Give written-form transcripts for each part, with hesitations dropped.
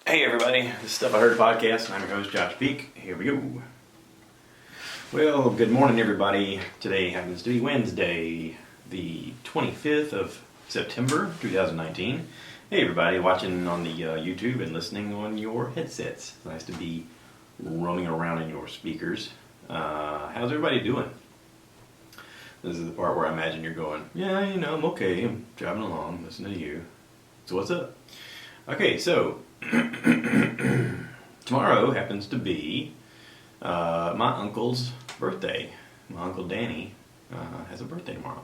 Hey everybody, this is Stuff I Heard podcast, and I'm your host Josh Peak. Here we go. Well, good morning everybody. Today happens to be Wednesday, the 25th of September, 2019. Hey everybody watching on the YouTube and listening on your headsets. It's nice to be roaming around in your speakers. How's everybody doing? This is the part where I imagine you're going, yeah, I'm okay. I'm driving along, listening to you. So what's up? Okay, so tomorrow happens to be my uncle's birthday. My Uncle Danny has a birthday tomorrow.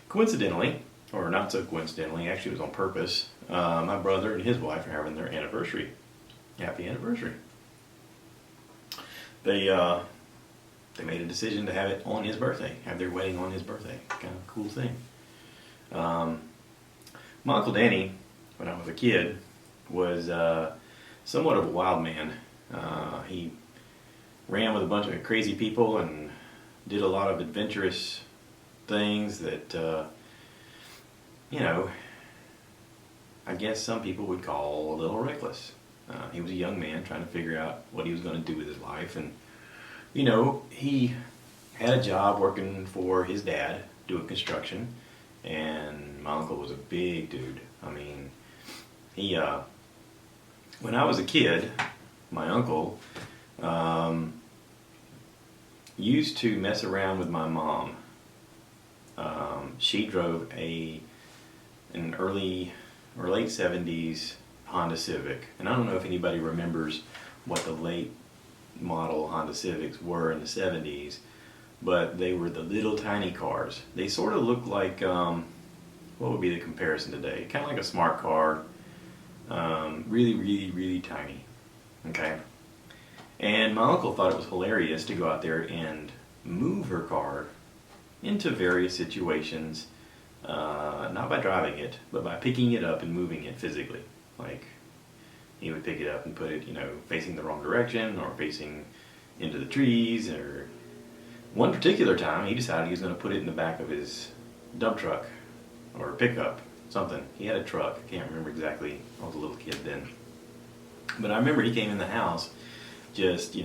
Coincidentally, or not so coincidentally, actually it was on purpose, my brother and his wife are having their anniversary. Happy anniversary. They made a decision to have it on his birthday, have their wedding on his birthday. Kind of a cool thing. My Uncle Danny, when I was a kid, was somewhat of a wild man. He ran with a bunch of crazy people and did a lot of adventurous things that, I guess some people would call a little reckless. He was a young man trying to figure out what he was going to do with his life, and he had a job working for his dad doing construction, and my uncle was a big dude. I mean, he when I was a kid, my uncle used to mess around with my mom. She drove an early or late 70s Honda Civic, and I don't know if anybody remembers what the late model Honda Civics were in the 70s, but they were the little tiny cars. They sort of looked like, what would be the comparison today? Kind of like a smart car. Really, really, really tiny. Okay? And my uncle thought it was hilarious to go out there and move her car into various situations, not by driving it, but by picking it up and moving it physically. Like, he would pick it up and put it, facing the wrong direction or facing into the trees. Or one particular time, he decided he was going to put it in the back of his dump truck or pickup. Something. He had a truck. I can't remember exactly. I was a little kid then. But I remember he came in the house just,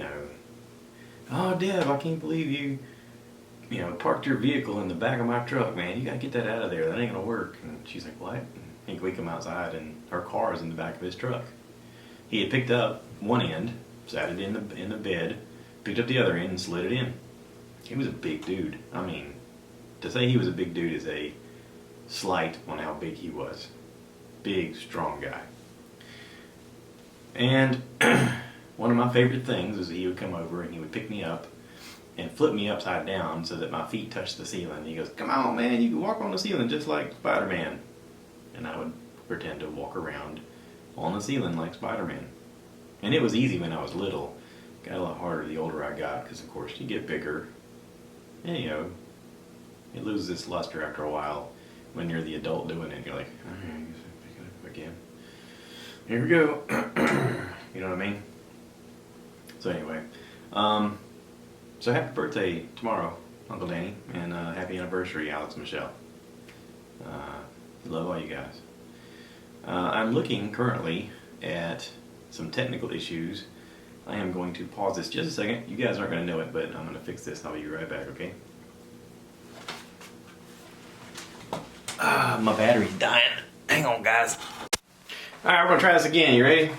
oh, Deb, I can't believe you parked your vehicle in the back of my truck, man. You got to get that out of there. That ain't going to work. And she's like, what? And we come outside and her car is in the back of his truck. He had picked up one end, sat it in the bed, picked up the other end and slid it in. He was a big dude. I mean, to say he was a big dude is a slight on how big he was. Big, strong guy. And one of my favorite things is that he would come over and he would pick me up and flip me upside down so that my feet touched the ceiling. He goes, come on, man, you can walk on the ceiling just like Spider-Man. And I would pretend to walk around on the ceiling like Spider-Man. And it was easy when I was little. Got a lot harder the older I got, because of course you get bigger. And it loses its luster after a while. When you're the adult doing it, you're like, alright, I guess I'll pick it up again. Here we go. You know what I mean? So anyway, so happy birthday tomorrow, Uncle Danny, and happy anniversary, Alex and Michelle. Love all you guys. I'm looking currently at some technical issues. I am going to pause this just a second. You guys aren't going to know it, but I'm going to fix this. I'll be right back, okay? My battery's dying. Hang on, guys. Alright, we're going to try this again. You ready?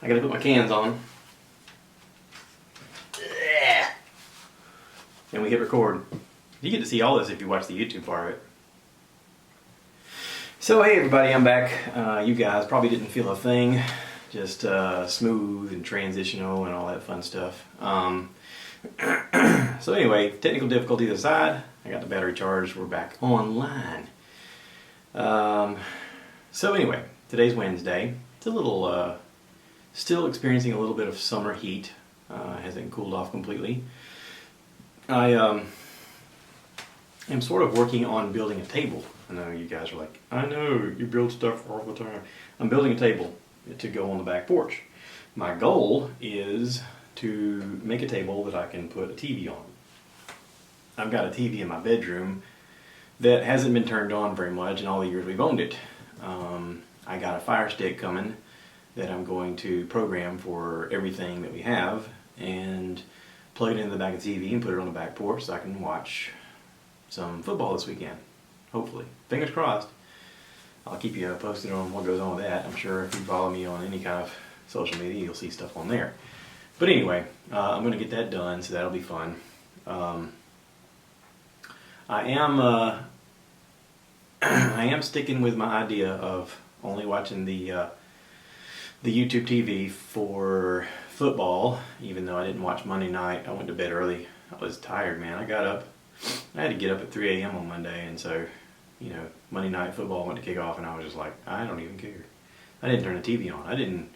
I got to put my cans on. And we hit record. You get to see all this if you watch the YouTube part of it. So, hey everybody, I'm back. You guys probably didn't feel a thing. Just smooth and transitional and all that fun stuff. So anyway, technical difficulties aside, I got the battery charged. We're back online. So anyway, today's Wednesday. It's a little, still experiencing a little bit of summer heat. Hasn't cooled off completely. I am sort of working on building a table. I know you guys are like, I know, you build stuff all the time. I'm building a table to go on the back porch. My goal is to make a table that I can put a TV on. I've got a TV in my bedroom that hasn't been turned on very much in all the years we've owned it. I got a Fire Stick coming that I'm going to program for everything that we have and plug it into the back of the TV and put it on the back porch so I can watch some football this weekend. Hopefully. Fingers crossed. I'll keep you posted on what goes on with that. I'm sure if you follow me on any kind of social media, you'll see stuff on there. But anyway, I'm going to get that done, so that'll be fun. I am I am sticking with my idea of only watching the YouTube TV for football, even though I didn't watch Monday night. I went to bed early. I was tired, man. I had to get up at 3 a.m. on Monday, and so, Monday night football went to kick off, and I was just like, I don't even care. I didn't turn the TV on. I didn't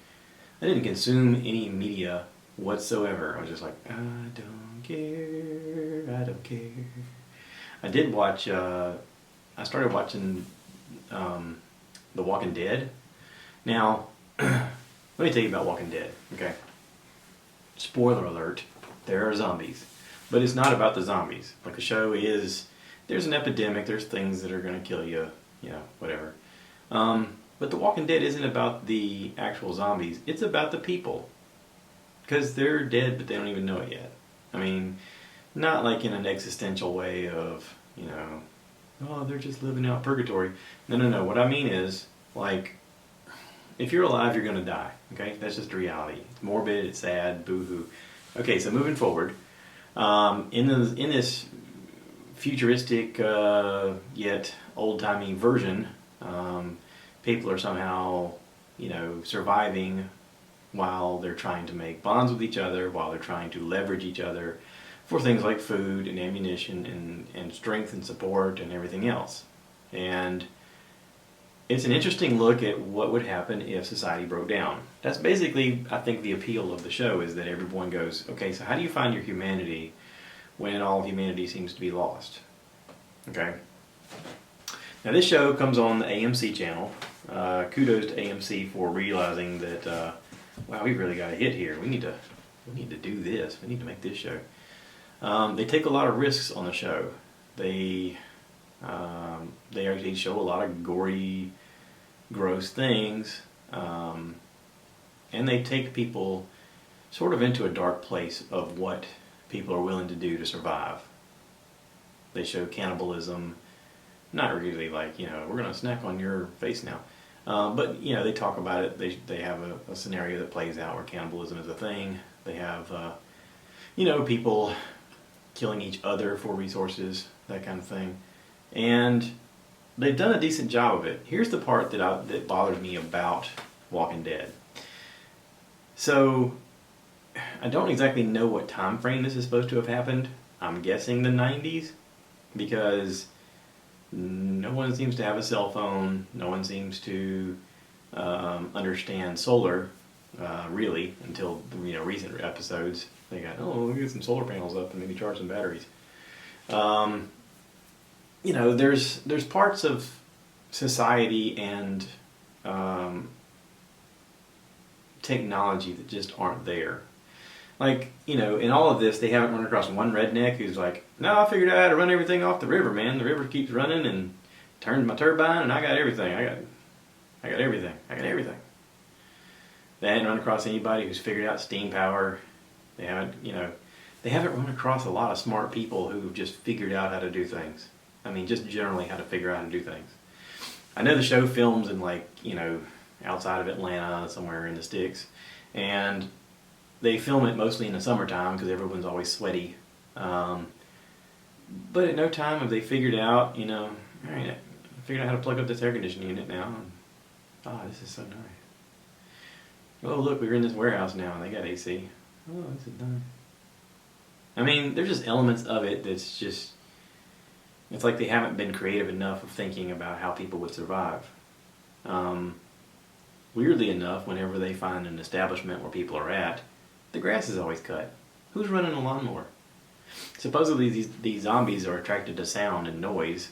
consume any media whatsoever. I was just like, I don't care. I don't care. I did watch. I started watching The Walking Dead. Now, let me tell you about Walking Dead. Okay. Spoiler alert: there are zombies, but it's not about the zombies. Like the show is, there's an epidemic. There's things that are going to kill you. Whatever. But The Walking Dead isn't about the actual zombies. It's about the people. Because they're dead, but they don't even know it yet. I mean, not like in an existential way of, oh, they're just living out purgatory. No. What I mean is, like, if you're alive, you're going to die. Okay? That's just reality. It's morbid, it's sad, boo-hoo. Okay, so moving forward, in this futuristic yet old-timey version, people are somehow, surviving while they're trying to make bonds with each other, while they're trying to leverage each other for things like food and ammunition and strength and support and everything else. And it's an interesting look at what would happen if society broke down. That's basically, I think, the appeal of the show, is that everyone goes, okay, so how do you find your humanity when all of humanity seems to be lost? Okay? Now this show comes on the AMC channel. Kudos to AMC for realizing that, wow, we've really got a hit here. We need to do this. We need to make this show. They take a lot of risks on the show. They actually show a lot of gory, gross things, and they take people sort of into a dark place of what people are willing to do to survive. They show cannibalism, not really like, we're going to snack on your face now. But, they talk about it. They have a scenario that plays out where cannibalism is a thing. They have, people killing each other for resources, that kind of thing. And they've done a decent job of it. Here's the part that bothers me about Walking Dead. So, I don't exactly know what time frame this is supposed to have happened. I'm guessing the 90s, because no one seems to have a cell phone. No one seems to understand solar, really, until recent episodes. They got, we'll get some solar panels up and maybe charge some batteries. There's parts of society and technology that just aren't there. Like, in all of this, they haven't run across one redneck who's like, no, I figured out how to run everything off the river, man. The river keeps running and turns my turbine, and I got everything. I got everything. I got everything. They haven't run across anybody who's figured out steam power. They haven't run across a lot of smart people who've just figured out how to do things. I mean, just generally how to figure out how to do things. I know the show films in, outside of Atlanta, somewhere in the sticks, and they film it mostly in the summertime because everyone's always sweaty. But at no time have they figured out, all right, I figured out how to plug up this air conditioning unit now. And, this is so nice. Oh, look, we're in this warehouse now and they got AC. Oh, this is nice. I mean, there's just elements of it that's just, it's like they haven't been creative enough of thinking about how people would survive. Weirdly enough, whenever they find an establishment where people are at, the grass is always cut. Who's running a lawnmower? Supposedly these zombies are attracted to sound and noise,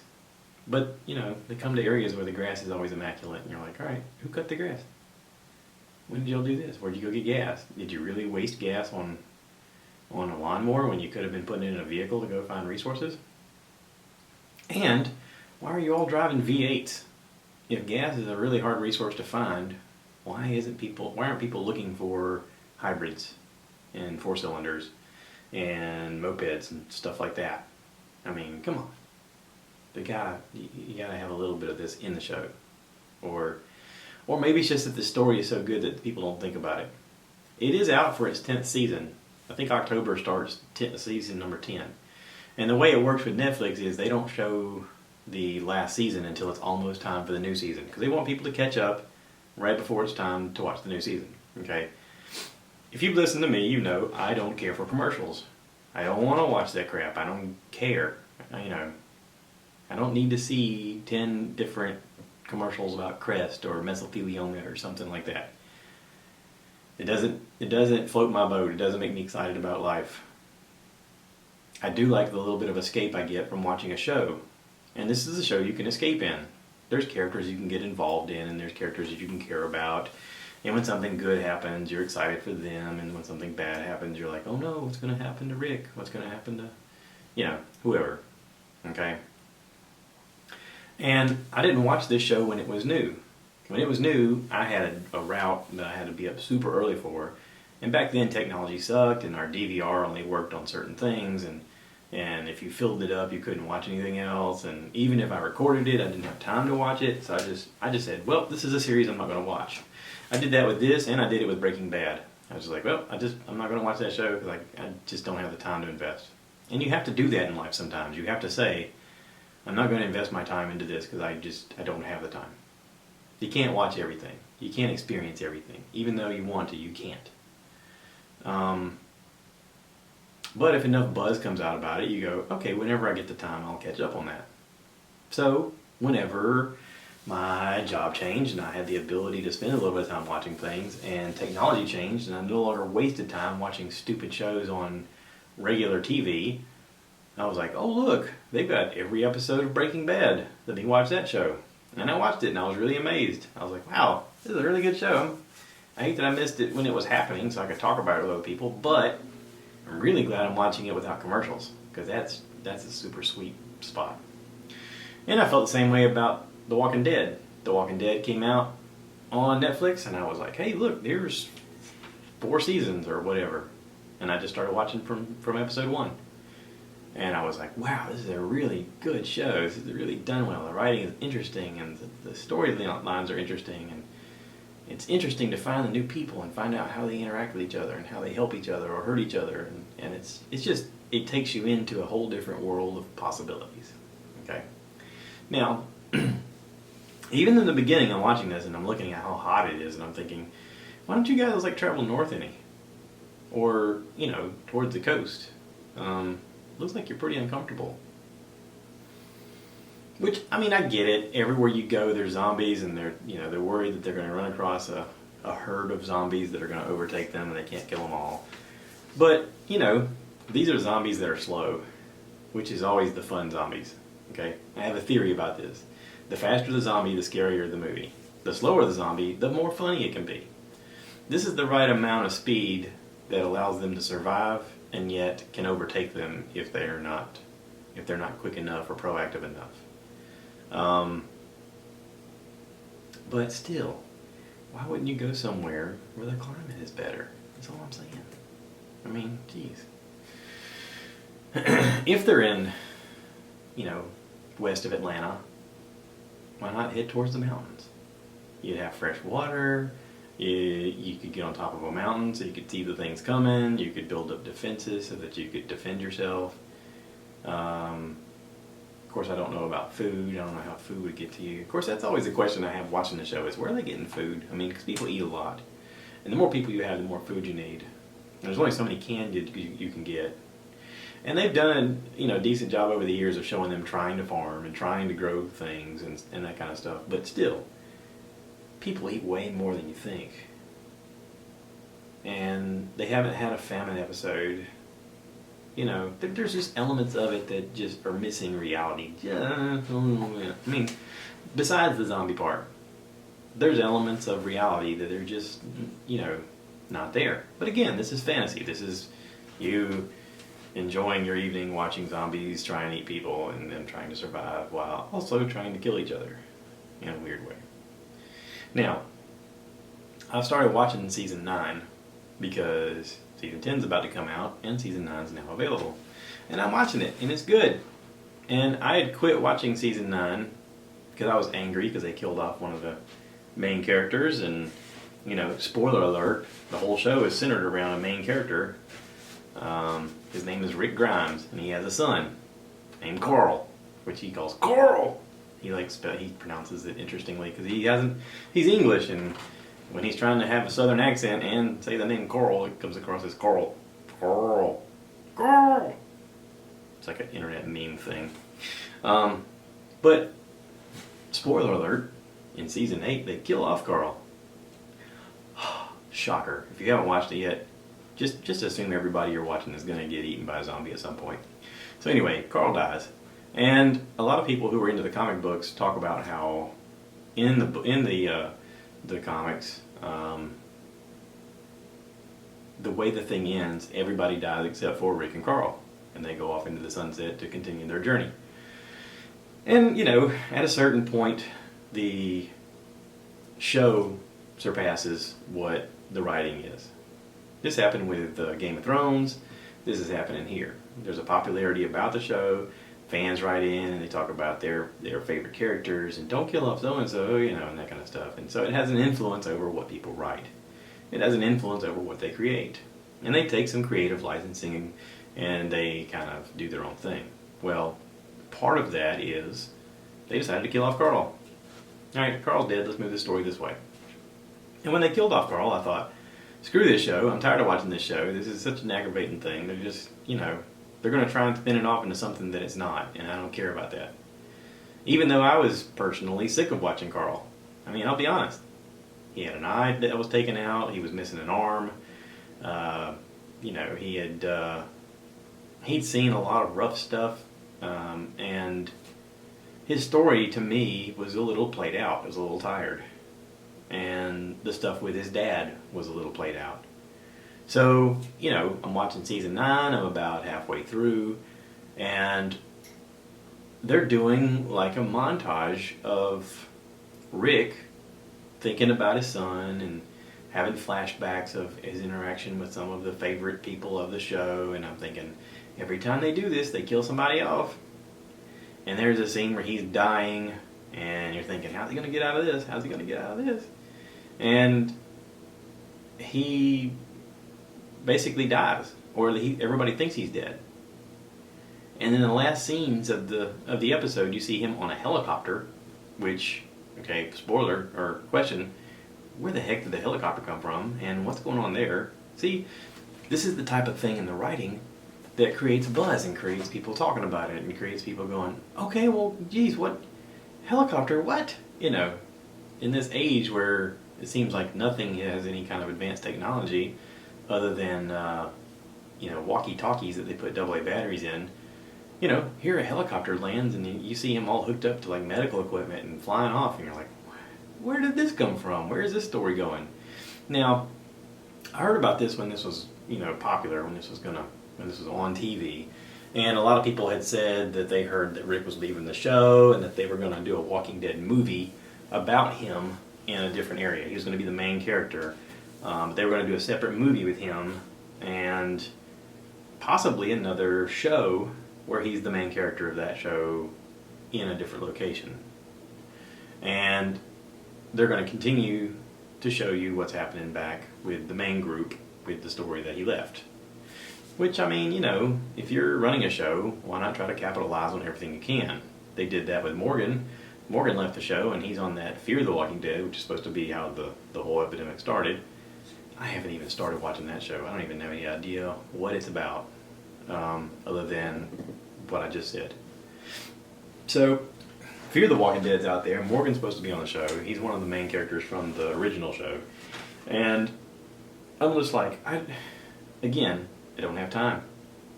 but they come to areas where the grass is always immaculate, and you're like, all right, who cut the grass? When did y'all do this? Where'd you go get gas? Did you really waste gas on a lawnmower when you could have been putting it in a vehicle to go find resources? And why are you all driving V8s? If gas is a really hard resource to find, Why aren't people looking for hybrids and 4 cylinders and mopeds and stuff like that? I mean, come on. You gotta have a little bit of this in the show. Or maybe it's just that the story is so good that people don't think about it. It is out for its 10th season. I think October starts season number 10. And the way it works with Netflix is they don't show the last season until it's almost time for the new season. Because they want people to catch up right before it's time to watch the new season. Okay? If you've listened to me, you know I don't care for commercials. I don't want to watch that crap. I don't care. I don't need to see 10 different commercials about Crest or mesothelioma or something like that. It doesn't float my boat. It doesn't make me excited about life. I do like the little bit of escape I get from watching a show. And this is a show you can escape in. There's characters you can get involved in, and there's characters that you can care about. And when something good happens, you're excited for them. And when something bad happens, you're like, oh no, what's going to happen to Rick? What's going to happen to, whoever. Okay? And I didn't watch this show when it was new. When it was new, I had a route that I had to be up super early for. And back then, technology sucked, and our DVR only worked on certain things. And if you filled it up, you couldn't watch anything else. And even if I recorded it, I didn't have time to watch it. So I just said, well, this is a series I'm not going to watch. I did that with this, and I did it with Breaking Bad. I was like, well, I'm not going to watch that show because I just don't have the time to invest. And you have to do that in life sometimes. You have to say, I'm not going to invest my time into this because I don't have the time. You can't watch everything. You can't experience everything. Even though you want to, you can't. But if enough buzz comes out about it, you go, okay, whenever I get the time, I'll catch up on that. So, whenever my job changed and I had the ability to spend a little bit of time watching things, and technology changed and I no longer wasted time watching stupid shows on regular TV, I was like, oh look, they've got every episode of Breaking Bad. Let me watch that show. And I watched it and I was really amazed. I was like, wow, this is a really good show. I hate that I missed it when it was happening so I could talk about it with other people, but I'm really glad I'm watching it without commercials, because that's a super sweet spot. And I felt the same way about The Walking Dead. The Walking Dead came out on Netflix, and I was like, hey, look, there's 4 seasons or whatever. And I just started watching from episode 1. And I was like, wow, this is a really good show. This is really done well. The writing is interesting, and the storylines are interesting, and it's interesting to find the new people and find out how they interact with each other and how they help each other or hurt each other. And it takes you into a whole different world of possibilities. Okay? Now, even in the beginning, I'm watching this and I'm looking at how hot it is and I'm thinking, why don't you guys travel north any? Or, towards the coast? Looks like you're pretty uncomfortable. Which, I get it. Everywhere you go, there's zombies, and they're worried that they're going to run across a herd of zombies that are going to overtake them, and they can't kill them all. But, these are zombies that are slow, which is always the fun zombies. Okay? I have a theory about this. The faster the zombie, the scarier the movie. The slower the zombie, the more funny it can be. This is the right amount of speed that allows them to survive, and yet can overtake them if they're not quick enough or proactive enough. But still, why wouldn't you go somewhere where the climate is better? That's all I'm saying. Geez. If they're in, west of Atlanta, why not head towards the mountains? You'd have fresh water. You could get on top of a mountain so you could see the things coming. You could build up defenses so that you could defend yourself. Of course, I don't know about food. I don't know how food would get to you. Of course, that's always a question I have watching the show is, where are they getting food? Because people eat a lot. And the more people you have, the more food you need. And there's only so many canned you can get. And they've done a decent job over the years of showing them trying to farm and trying to grow things and that kind of stuff. But still, people eat way more than you think. And they haven't had a famine episode. There's just elements of it that just are missing reality. Besides the zombie part, there's elements of reality that are just, not there. But again, this is fantasy. This is you enjoying your evening watching zombies try and eat people and them trying to survive while also trying to kill each other in a weird way. Now, I've started watching season 9 because season 10 is about to come out and season 9 is now available. And I'm watching it and it's good. And I had quit watching season 9 because I was angry because they killed off one of the main characters. And, you know, spoiler alert, the whole show is centered around a main character. His name is Rick Grimes and he has a son named Carl, which he calls Carl. He he pronounces it interestingly because he's English, and when he's trying to have a southern accent and say the name Carl, it comes across as Carl. Carl. Carl. It's like an internet meme thing. But, spoiler alert, in season 8 they kill off Carl. Shocker. If you haven't watched it yet, just assume everybody you're watching is going to get eaten by a zombie at some point. So anyway, Carl dies. And a lot of people who are into the comic books talk about how in the comics, the way the thing ends, everybody dies except for Rick and Carl, and they go off into the sunset to continue their journey. And you know, at a certain point, the show surpasses what the writing is. This happened with Game of Thrones. This is happening here. There's a popularity about the show. Fans write in and they talk about their favorite characters and don't kill off so-and-so, you know, and that kind of stuff. And so it has an influence over what people write. It has an influence over what they create. And they take some creative licensing and they kind of do their own thing. Well, part of that is they decided to kill off Carl. Alright, Carl's dead, let's move the story this way. And when they killed off Carl, I thought, screw this show, I'm tired of watching this show. This is such an aggravating thing. They're just, you know, they're going to try and spin it off into something that it's not, and I don't care about that. Even though I was personally sick of watching Carl. I mean, I'll be honest. He had an eye that was taken out, he was missing an arm, you know, he'd seen a lot of rough stuff, and his story to me was a little played out, it was a little tired. And the stuff with his dad was a little played out. So, you know, I'm watching season 9, I'm about halfway through, and they're doing like a montage of Rick thinking about his son and having flashbacks of his interaction with some of the favorite people of the show, and I'm thinking, every time they do this, they kill somebody off. And there's a scene where he's dying, and you're thinking, how's he going to get out of this? How's he going to get out of this? And he basically dies, or everybody thinks he's dead. And in the last scenes of the episode, you see him on a helicopter, which, okay, spoiler or question, where the heck did the helicopter come from, and what's going on there? See, this is the type of thing in the writing that creates buzz and creates people talking about it and creates people going, okay, well, geez, what helicopter? What? You know, in this age where it seems like nothing has any kind of advanced technology other than, you know, walkie-talkies that they put AA batteries in. You know, here a helicopter lands and you see him all hooked up to like medical equipment and flying off, and you're like, where did this come from? Where is this story going? Now, I heard about this when this was, you know, popular, when this was on TV, and a lot of people had said that they heard that Rick was leaving the show and that they were going to do a Walking Dead movie about him in a different area. He was going to be the main character. They were going to do a separate movie with him and possibly another show where he's the main character of that show in a different location. And they're going to continue to show you what's happening back with the main group with the story that he left. Which, I mean, you know, if you're running a show, why not try to capitalize on everything you can? They did that with Morgan. Morgan left the show and he's on that Fear the Walking Dead, which is supposed to be how the whole epidemic started. I haven't even started watching that show. I don't even have any idea what it's about, other than what I just said. So, Fear the Walking Dead's out there. Morgan's supposed to be on the show. He's one of the main characters from the original show. And I'm just like, I don't have time.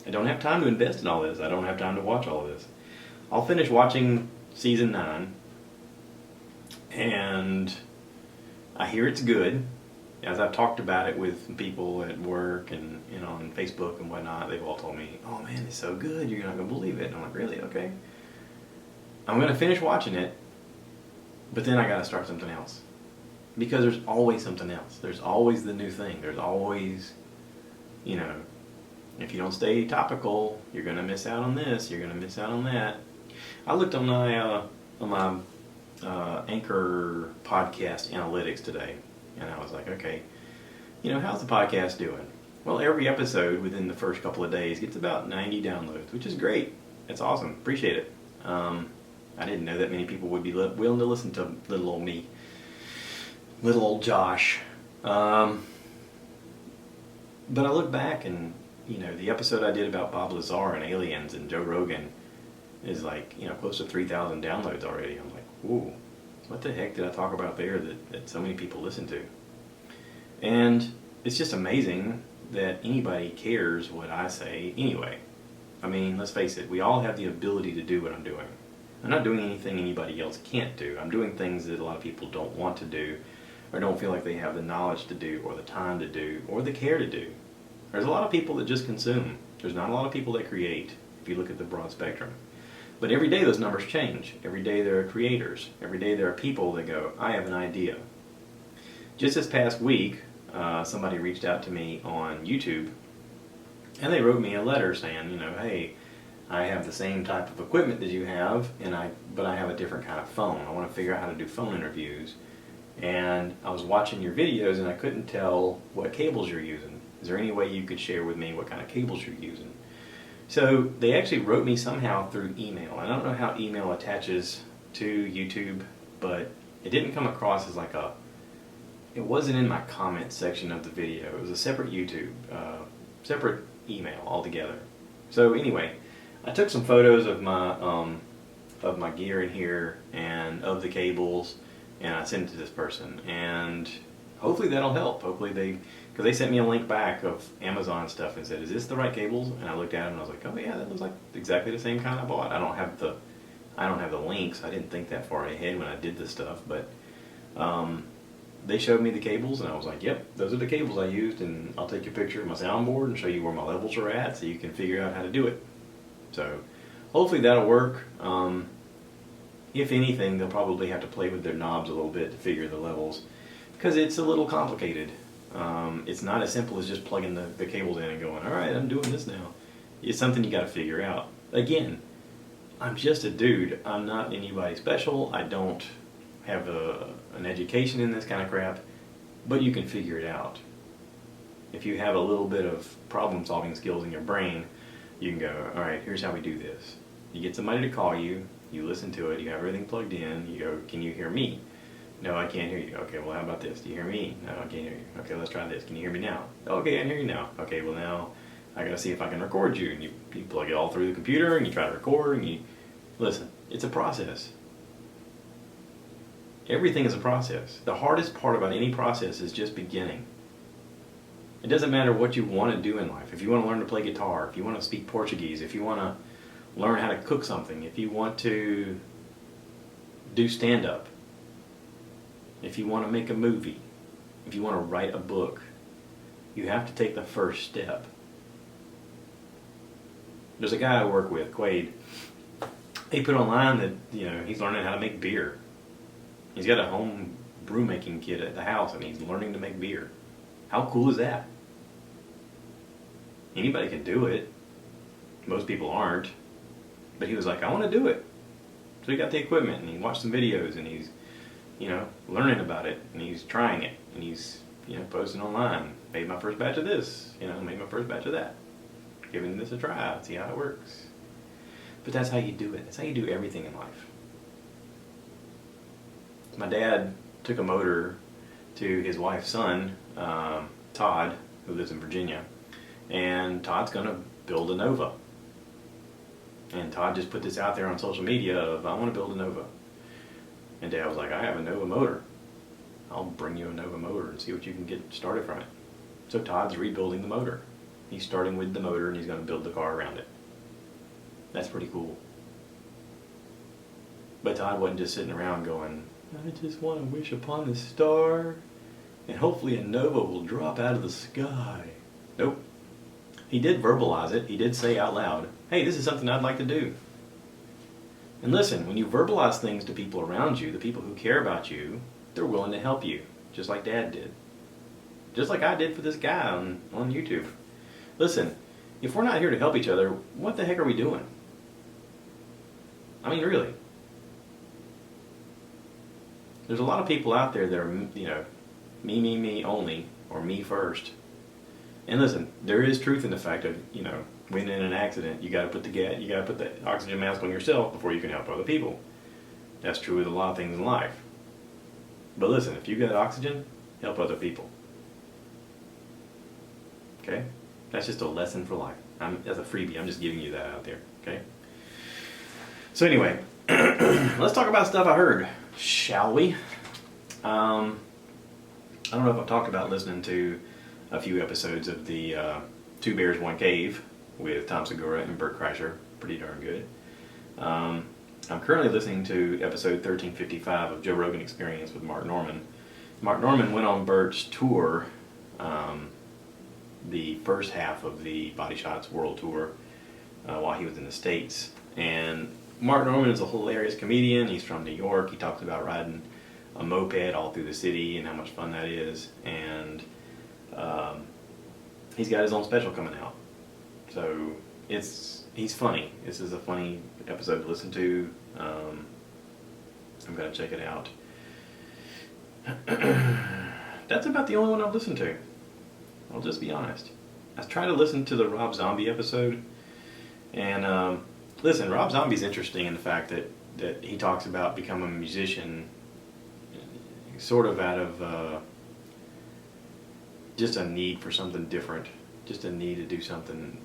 I don't have time to invest in all this. I don't have time to watch all of this. I'll finish watching season 9, and I hear it's good. As I've talked about it with people at work and, you know, on Facebook and whatnot, they've all told me, oh man, it's so good, you're not going to believe it. And I'm like, really? Okay. I'm going to finish watching it, but then I got to start something else. Because there's always something else. There's always the new thing. There's always, you know, if you don't stay topical, you're going to miss out on this, you're going to miss out on that. I looked on my Anchor podcast analytics today, and I was like, okay, you know, how's the podcast doing? Well, every episode within the first couple of days gets about 90 downloads, which is great. It's awesome. Appreciate it. I didn't know that many people would be willing to listen to little old me, little old Josh. But I look back and, you know, the episode I did about Bob Lazar and aliens and Joe Rogan is like, you know, close to 3,000 downloads already. I'm like, ooh, what the heck did I talk about there that so many people listen to? And it's just amazing that anybody cares what I say anyway. I mean, let's face it, we all have the ability to do what I'm doing. I'm not doing anything anybody else can't do. I'm doing things that a lot of people don't want to do, or don't feel like they have the knowledge to do, or the time to do, or the care to do. There's a lot of people that just consume. There's not a lot of people that create, if you look at the broad spectrum. But every day those numbers change. Every day there are creators. Every day there are people that go, I have an idea. Just this past week, somebody reached out to me on YouTube, and they wrote me a letter saying, you know, hey, I have the same type of equipment that you have, but I have a different kind of phone. I want to figure out how to do phone interviews. And I was watching your videos, and I couldn't tell what cables you're using. Is there any way you could share with me what kind of cables you're using? So they actually wrote me somehow through email. I don't know how email attaches to YouTube, but it didn't come across as like it wasn't in my comment section of the video. It was a separate YouTube, separate email altogether. So anyway, I took some photos of my gear in here and of the cables, and I sent it to this person. And hopefully that'll help. Hopefully because they sent me a link back of Amazon stuff and said, is this the right cables? And I looked at them and I was like, oh yeah, that looks like exactly the same kind I bought. I don't have the links. I didn't think that far ahead when I did this stuff, but they showed me the cables, and I was like, yep, those are the cables I used, and I'll take a picture of my soundboard and show you where my levels are at so you can figure out how to do it. So hopefully that'll work. If anything, they'll probably have to play with their knobs a little bit to figure the levels, because it's a little complicated. It's not as simple as just plugging the cables in and going, all right, I'm doing this now. It's something you got to figure out. Again, I'm just a dude. I'm not anybody special. I don't have an education in this kind of crap, but you can figure it out. If you have a little bit of problem-solving skills in your brain, you can go, all right, here's how we do this. You get somebody to call you, you listen to it, you have everything plugged in, you go, can you hear me? No, I can't hear you. Okay, well, how about this? Do you hear me? No, I can't hear you. Okay, let's try this. Can you hear me now? Okay, I can hear you now. Okay, well, now I gotta see if I can record you. And you plug it all through the computer, and you try to record, and you listen. It's a process. Everything is a process. The hardest part about any process is just beginning. It doesn't matter what you want to do in life. If you want to learn to play guitar, if you want to speak Portuguese, if you want to learn how to cook something, if you want to do stand-up, if you want to make a movie, if you want to write a book, you have to take the first step. There's a guy I work with, Quaid. He put online that, you know, he's learning how to make beer. He's got a home brew making kit at the house, and he's learning to make beer. How cool is that? Anybody can do it. Most people aren't. But he was like, I want to do it. So he got the equipment, and he watched some videos, and he's, you know, learning about it, and he's trying it, and he's, you know, posting online. Made my first batch of this, you know, made my first batch of that. Giving this a try, see how it works. But that's how you do it. That's how you do everything in life. My dad took a motor to his wife's son, Todd, who lives in Virginia, and Todd's going to build a Nova. And Todd just put this out there on social media of, I want to build a Nova. And Dad was like, I have a Nova motor. I'll bring you a Nova motor and see what you can get started from it. So Todd's rebuilding the motor. He's starting with the motor, and he's going to build the car around it. That's pretty cool. But Todd wasn't just sitting around going, I just want to wish upon a star, and hopefully a Nova will drop out of the sky. Nope. He did verbalize it. He did say out loud, hey, this is something I'd like to do. And listen, when you verbalize things to people around you, the people who care about you, they're willing to help you. just like Dad did. Just like I did for this guy on YouTube. Listen, if we're not here to help each other, what the heck are we doing? I mean, really. There's a lot of people out there that are, me only, or me first. And listen, there is truth in the fact of, when in an accident, you gotta put the oxygen mask on yourself before you can help other people. That's true with a lot of things in life. But listen, if you got oxygen, help other people. Okay? That's just a lesson for life. That's a freebie. I'm just giving you that out there. Okay? So anyway, let's talk about stuff I heard, shall we? I don't know if I've talked about listening to a few episodes of the Two Bears, One Cave with Tom Segura and Bert Kreischer. Pretty darn good. I'm currently listening to episode 1355 of Joe Rogan Experience with Mark Norman. Mark Norman went on Bert's tour, the first half of the Body Shots World Tour, while he was in the States. And Mark Norman is a hilarious comedian. He's from New York. He talks about riding a moped all through the city and how much fun that is. And he's got his own special coming out. So he's funny. This is a funny episode to listen to. I'm going to check it out. That's about the only one I've listened to. I'll just be honest. I tried to listen to the Rob Zombie episode. And listen, Rob Zombie's interesting in the fact that he talks about becoming a musician sort of out of just a need for something different. Just a need to do something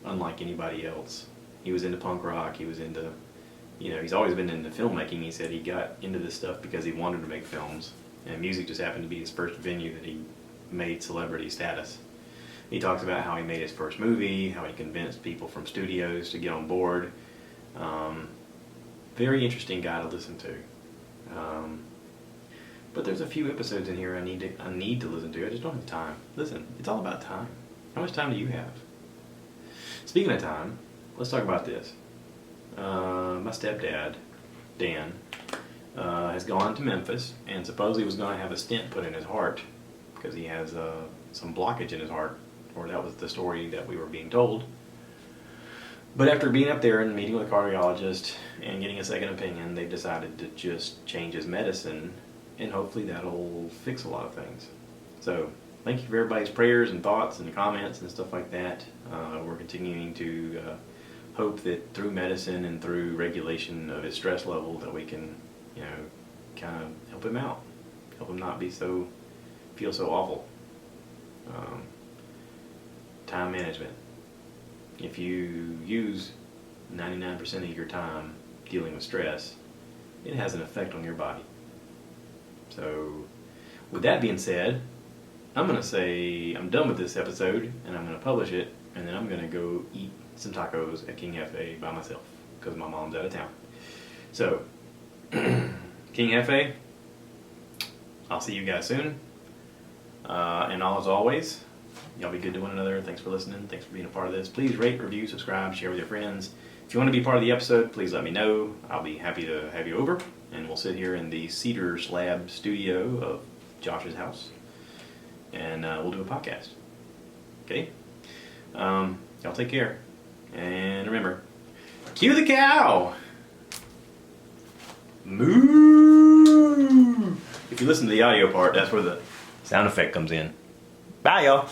unlike anybody else. He was into punk rock. He was into, he's always been into filmmaking. He said he got into this stuff because he wanted to make films. And music just happened to be his first venue that he made celebrity status. He talks about how he made his first movie, how he convinced people from studios to get on board. Very interesting guy to listen to. But there's a few episodes in here I need to listen to. I just don't have time. Listen, it's all about time. How much time do you have? Speaking of time, let's talk about this. My stepdad, Dan, has gone to Memphis and supposedly was going to have a stent put in his heart because he has some blockage in his heart, or that was the story that we were being told. But after being up there and meeting with a cardiologist and getting a second opinion, they've decided to just change his medicine, and hopefully that'll fix a lot of things. So thank you for everybody's prayers and thoughts and comments and stuff like that. We're continuing to hope that through medicine and through regulation of his stress level that we can, kind of help him out, help him not feel so awful. Time management. If you use 99% of your time dealing with stress, it has an effect on your body. So, with that being said, I'm going to say I'm done with this episode, and I'm going to publish it, and then I'm going to go eat some tacos at King Hefe by myself, because my mom's out of town. So, King Hefe, I'll see you guys soon. And as always, y'all be good to one another. Thanks for listening. Thanks for being a part of this. Please rate, review, subscribe, share with your friends. If you want to be part of the episode, please let me know. I'll be happy to have you over. And we'll sit here in the cedar slab studio of Josh's house. And we'll do a podcast. Okay? Y'all take care. And remember, cue the cow! Moo! If you listen to the audio part, that's where the sound effect comes in. Bye, y'all.